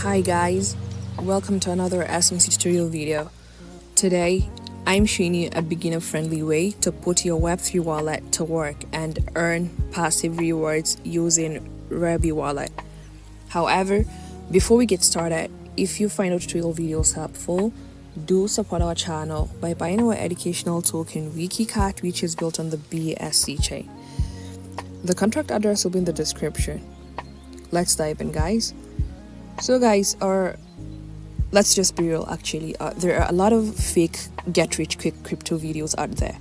Hi guys, welcome to another SMC tutorial video. Today, I'm showing you a beginner-friendly way to put your Web3 wallet to work and earn passive rewards using Rabby Wallet. However, before we get started, if you find our tutorial videos helpful, do support our channel by buying our educational token Wiki Cat, which is built on the MEXC chain. The contract address will be in the description. Let's dive in, guys. So guys, let's just be real actually. There are a lot of fake get-rich-quick crypto videos out there.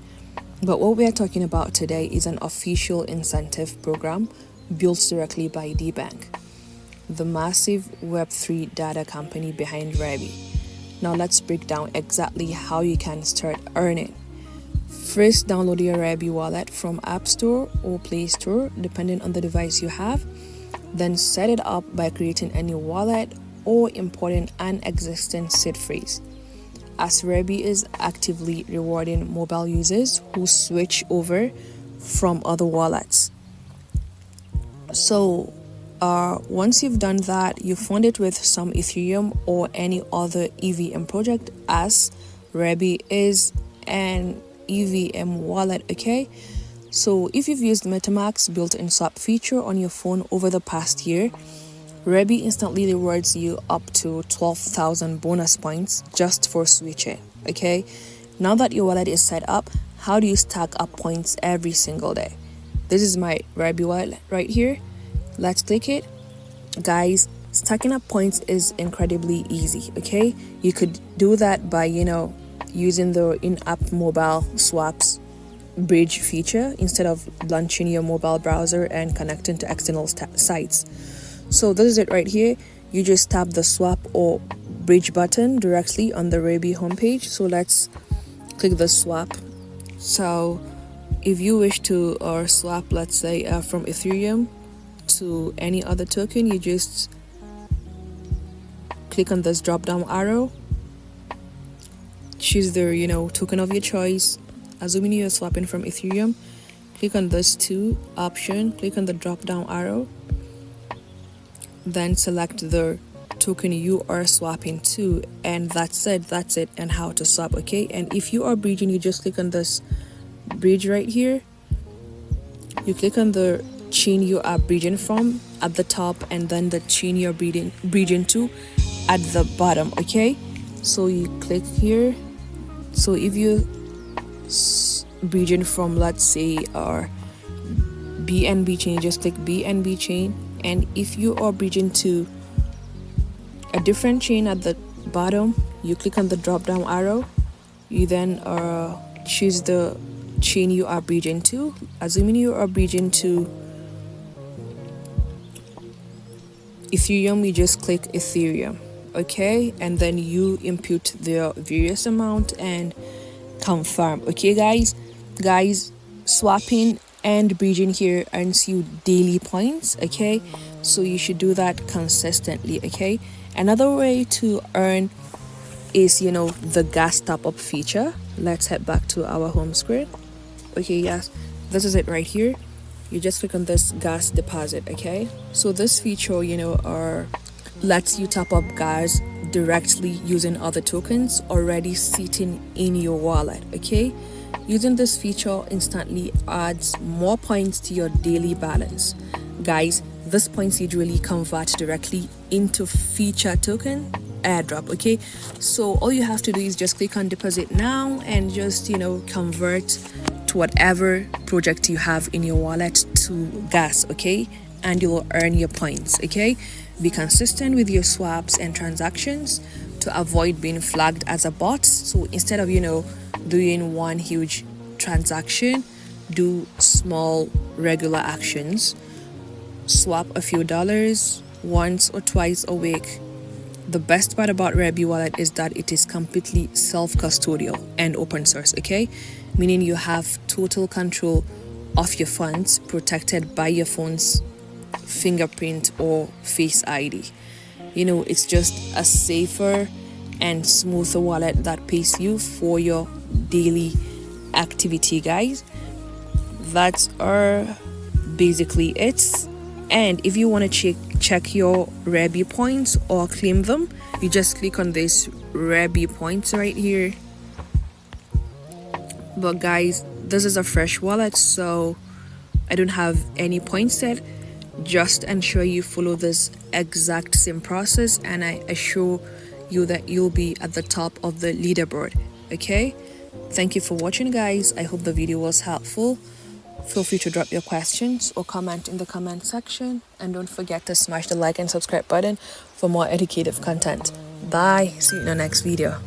But what we are talking about today is an official incentive program built directly by DBank, the massive Web3 data company behind Rabby. Now let's break down exactly how you can start earning. First, download your Rabby wallet from App Store or Play Store, depending on the device you have. Then set it up by creating a new wallet or importing an existing seed phrase, as Rabby is actively rewarding mobile users who switch over from other wallets. So once you've done that, you fund it with some Ethereum or any other EVM project, as Rabby is an EVM wallet, okay? So if you've used MetaMask built-in swap feature on your phone over the past year, Rabby instantly rewards you up to 12,000 bonus points just for switching, okay? Now that your wallet is set up, how do you stack up points every single day? This is my Rabby wallet right here. Let's click it. Guys, stacking up points is incredibly easy, okay? You could do that by, using the in-app mobile swaps bridge feature instead of launching your mobile browser and connecting to external sites. So this is it right here. You just tap the swap or bridge button directly on the Rabby homepage. So let's click the swap. So if you wish to swap, let's say from Ethereum to any other token, you just click on this drop down arrow, choose the token of your choice. Assuming you're swapping from Ethereum, click on this to option, click on the drop down arrow, then select the token you are swapping to, and that's it, and how to swap, okay? And if you are bridging, you just click on this bridge right here. You click on the chain you are bridging from at the top, and then the chain you're bridging to at the bottom, okay? So you click here. So if you bridging from, let's say, our BNB chain, just click BNB chain. And if you are bridging to a different chain at the bottom, you click on the drop down arrow. You then choose the chain you are bridging to. Assuming you are bridging to Ethereum, you just click Ethereum, okay? And then you input the various amount and confirm, okay? Guys, swapping and bridging here earns you daily points, okay? So you should do that consistently, okay? Another way to earn is the gas top-up feature. Let's head back to our home screen. Okay, yes, this is it right here. You just click on this gas deposit, okay? So this feature lets you top up gas directly using other tokens already sitting in your wallet, okay? Using this feature instantly adds more points to your daily balance. Guys, these points usually convert directly into feature token airdrop, okay? So all you have to do is just click on deposit now and just convert to whatever project you have in your wallet to gas, okay? And you will earn your points, okay? Be consistent with your swaps and transactions to avoid being flagged as a bot. So instead of doing one huge transaction, do small regular actions. Swap a few dollars once or twice a week. The best part about Rabby Wallet is that it is completely self-custodial and open source, okay? Meaning you have total control of your funds, protected by your phone's fingerprint or face ID. It's just a safer and smoother wallet that pays you for your daily activity, guys. That's basically it. And if you want to check your Rabby points or claim them, you just click on this Rabby points right here. But guys, this is a fresh wallet, so I don't have any points yet. Just ensure you follow this exact same process, and I assure you that you'll be at the top of the leaderboard. Okay, thank you for watching, guys. I hope the video was helpful. Feel free to drop your questions or comment in the comment section, and don't forget to smash the like and subscribe button for more educative content. Bye, see you in the next video.